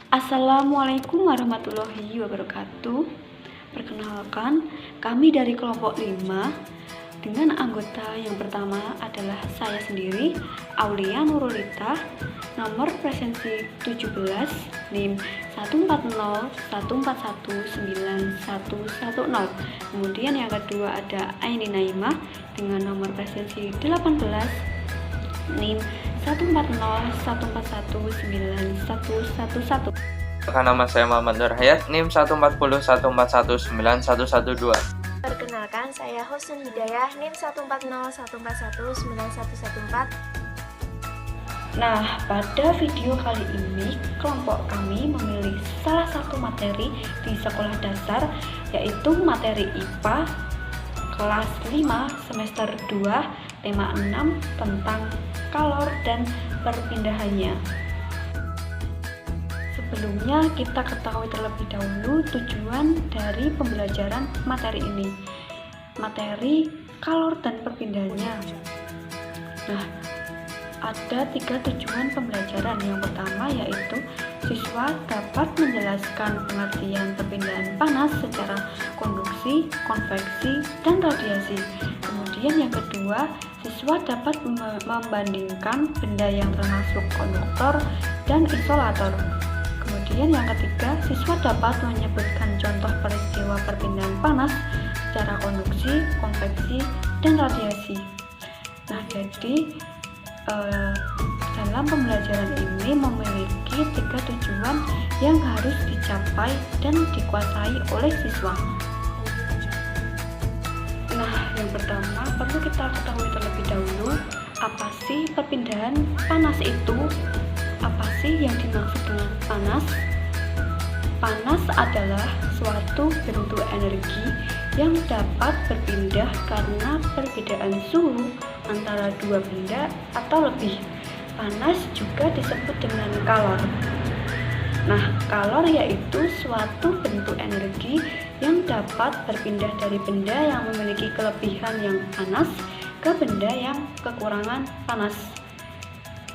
Assalamualaikum warahmatullahi wabarakatuh. Perkenalkan, kami dari kelompok 5 dengan anggota yang pertama adalah saya sendiri, Aulia Nurulita, nomor presensi 17, NIM 14014191110. Kemudian yang kedua ada Aini Naimah dengan nomor presensi 18, NIM 14014191111. Nama saya Muhammad Nur Hayat, NIM 14014191112. Perkenalkan, saya Husn Hidayah, NIM 14014191114. Nah, pada video kali ini kelompok kami memilih salah satu materi di sekolah dasar, yaitu materi IPA kelas 5 semester 2 tema 6 tentang kalor dan perpindahannya. Sebelumnya kita ketahui terlebih dahulu tujuan dari pembelajaran materi ini. Materi kalor dan perpindahannya. Nah, ada 3 tujuan pembelajaran. Yang pertama yaitu siswa dapat menjelaskan pengertian perpindahan panas secara konduksi, konveksi, dan radiasi. Kemudian yang kedua, siswa dapat membandingkan benda yang termasuk konduktor dan isolator. Kemudian yang ketiga, siswa dapat menyebutkan contoh peristiwa perpindahan panas secara konduksi, konveksi, dan radiasi. Nah, jadi dalam pembelajaran ini memiliki 3 tujuan yang harus dicapai dan dikuasai oleh siswa. Nah, yang pertama perlu kita ketahui terlebih dahulu, apa sih perpindahan panas itu? Apa sih yang dimaksud dengan panas? Panas adalah suatu bentuk energi yang dapat berpindah karena perbedaan suhu antara dua benda atau lebih. Panas juga disebut dengan kalor. Nah, kalor yaitu suatu bentuk energi yang dapat berpindah dari benda yang memiliki kelebihan yang panas ke benda yang kekurangan panas.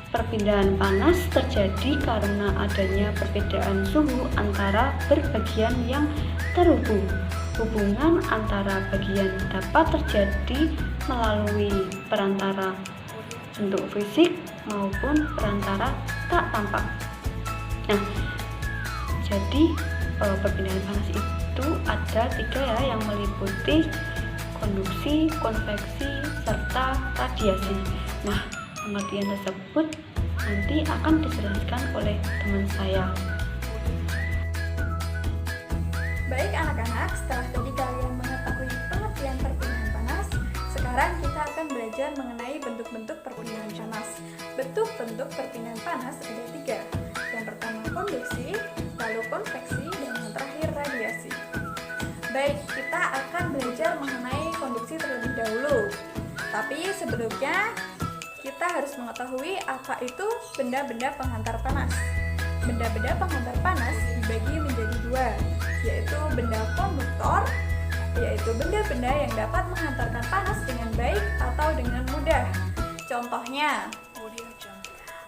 Perpindahan panas terjadi karena adanya perbedaan suhu antara berbagian yang terhubung. Hubungan antara bagian dapat terjadi melalui perantara bentuk fisik maupun perantara tak tampak. Nah, jadi perpindahan panas itu ada 3 ya, yang meliputi konduksi, konveksi, serta radiasi. Nah, pengertian tersebut nanti akan dijelaskan oleh teman saya. Baik anak-anak, setelah tadi kalian mengetahui pengertian perpindahan panas, sekarang kita akan belajar mengenai bentuk-bentuk perpindahan panas. Bentuk-bentuk perpindahan panas ada 3. Yang pertama konduksi, lalu konveksi, dan yang terakhir radiasi. Baik, kita akan belajar mengenai konduksi terlebih dahulu. Tapi sebelumnya kita harus mengetahui apa itu benda-benda penghantar panas. Benda-benda penghantar panas dibagi menjadi 2, yaitu benda konduktor, yaitu benda-benda yang dapat menghantarkan panas dengan baik atau dengan mudah. Contohnya,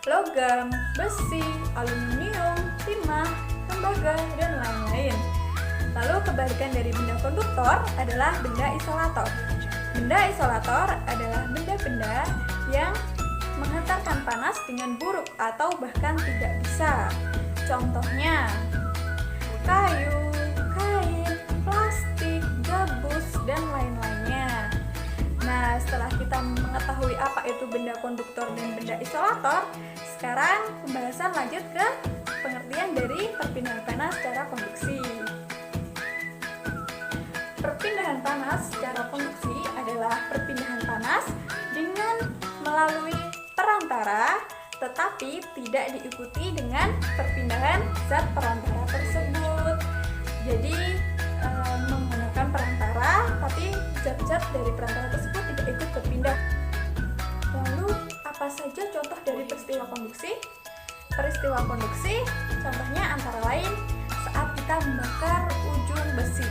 logam, besi, aluminium, timah, tembaga, dan lain-lain. Lalu kebalikan dari benda konduktor adalah benda isolator. Benda isolator adalah benda-benda yang menghantarkan panas dengan buruk atau bahkan tidak bisa. Contohnya, kayu, kain, plastik, gabus, dan lain-lainnya. Nah, setelah kita mengetahui apa itu benda konduktor dan benda isolator, sekarang pembahasan lanjut ke pengertian dari perpindahan panas secara konduksi. Perpindahan panas secara konduksi adalah perpindahan panas dengan melalui perantara, tetapi tidak diikuti dengan perpindahan zat perantara tersebut. Jadi menggunakan perantara, tapi zat-zat dari perantara tersebut tidak ikut berpindah. Lalu apa saja contoh dari peristiwa konduksi? Peristiwa konduksi contohnya antara lain saat kita membakar ujung besi.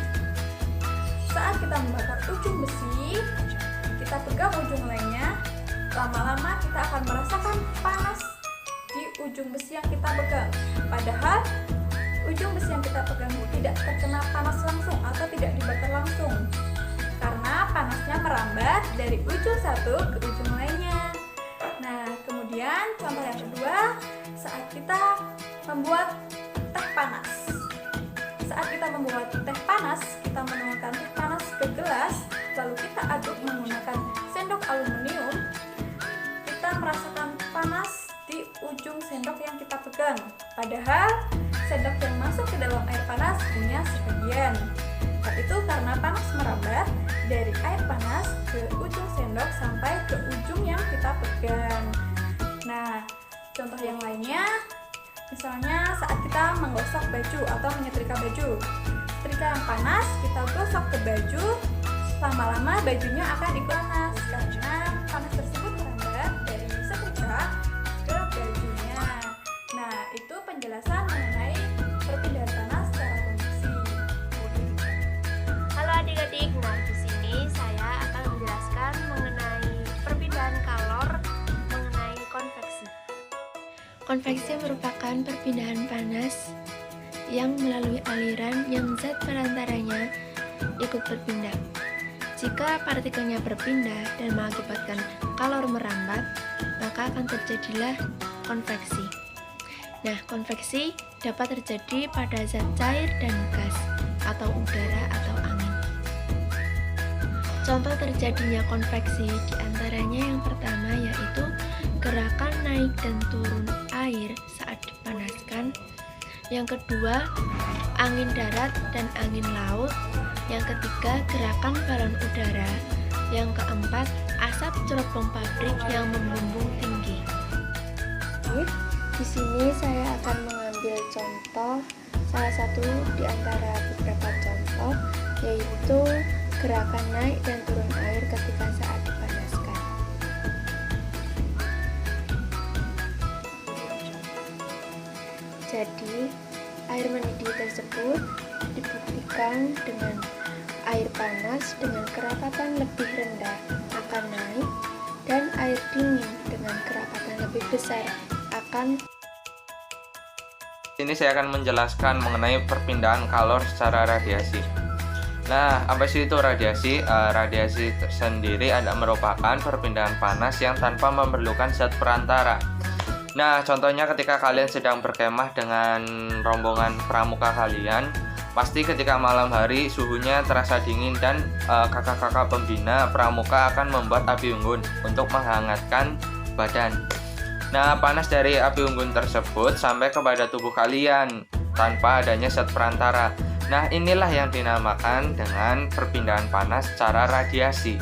Saat kita membakar ujung besi, kita pegang ujung lainnya, lama-lama kita akan merasakan panas di ujung besi yang kita pegang. Padahal ujung besi yang kita pegang tidak terkena panas langsung atau tidak dibakar langsung, karena panasnya merambat dari ujung satu ke ujung lainnya. Nah, kemudian contoh yang kedua, saat kita membuat teh panas. Saat kita membuat teh panas, kita menuangkan teh panas ke gelas, lalu kita aduk menggunakan sendok aluminium. Kita merasakan panas di ujung sendok yang kita pegang, padahal sendok yang masuk ke dalam air panas hanya sebagian. Hal itu karena panas merambat dari air panas ke ujung sendok sampai ke ujung yang kita pegang. Nah, contoh yang lainnya, misalnya saat kita menggosok baju atau menyetrika baju. Setrika yang panas kita gosok ke baju, lama-lama bajunya akan dipanas karena panas tersebut merambat dari setrika ke bajunya. Nah, itu penjelasan mengenai perpindahan panas secara konveksi. Halo adik-adik, nah di sini saya akan menjelaskan mengenai perpindahan kalor mengenai konveksi. Konveksi merupakan perpindahan panas yang melalui aliran yang zat perantaranya ikut berpindah. Jika partikelnya berpindah dan mengakibatkan kalor merambat, maka akan terjadilah konveksi. Nah, konveksi dapat terjadi pada zat cair dan gas atau udara atau angin. Contoh terjadinya konveksi diantaranya yang pertama yaitu gerakan naik dan turun air saat dipanaskan. Yang kedua, angin darat dan angin laut. Yang ketiga, gerakan balon udara. Yang keempat, asap cerobong pabrik yang membumbung tinggi. Di sini saya akan mengambil contoh salah satu di antara beberapa contoh, yaitu gerakan naik dan turun air ketika saat dipanaskan. Jadi, air mendidih tersebut dibuktikan dengan air panas dengan kerapatan lebih rendah akan naik, dan air dingin dengan kerapatan lebih besar akan. Ini saya akan menjelaskan mengenai perpindahan kalor secara radiasi. Nah, apa sih itu radiasi? Radiasi sendiri adalah merupakan perpindahan panas yang tanpa memerlukan zat perantara. Nah, contohnya ketika kalian sedang berkemah dengan rombongan pramuka kalian, pasti ketika malam hari suhunya terasa dingin dan kakak-kakak pembina pramuka akan membuat api unggun untuk menghangatkan badan. Nah, panas dari api unggun tersebut sampai kepada tubuh kalian tanpa adanya zat perantara. Nah, inilah yang dinamakan dengan perpindahan panas secara radiasi.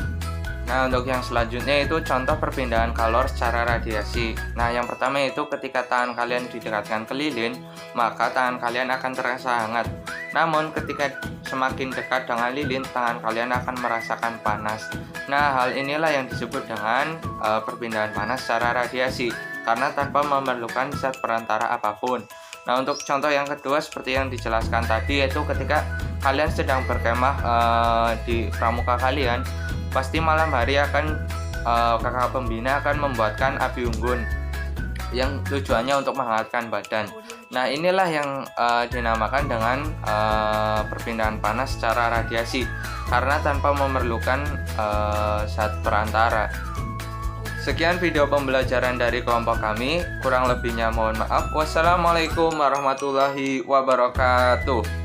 Nah, untuk yang selanjutnya itu contoh perpindahan kalor secara radiasi. Nah, yang pertama itu ketika tangan kalian didekatkan ke lilin, maka tangan kalian akan terasa hangat. Namun, ketika semakin dekat dengan lilin, tangan kalian akan merasakan panas. Nah, hal inilah yang disebut dengan perpindahan panas secara radiasi, karena tanpa memerlukan zat perantara apapun. Nah, untuk contoh yang kedua seperti yang dijelaskan tadi, yaitu ketika kalian sedang berkemah di pramuka kalian, pasti malam hari akan kakak pembina akan membuatkan api unggun yang tujuannya untuk menghangatkan badan. Nah, inilah yang dinamakan dengan perpindahan panas secara radiasi, karena tanpa memerlukan zat perantara. Sekian video pembelajaran dari kelompok kami, kurang lebihnya mohon maaf. Wassalamualaikum warahmatullahi wabarakatuh.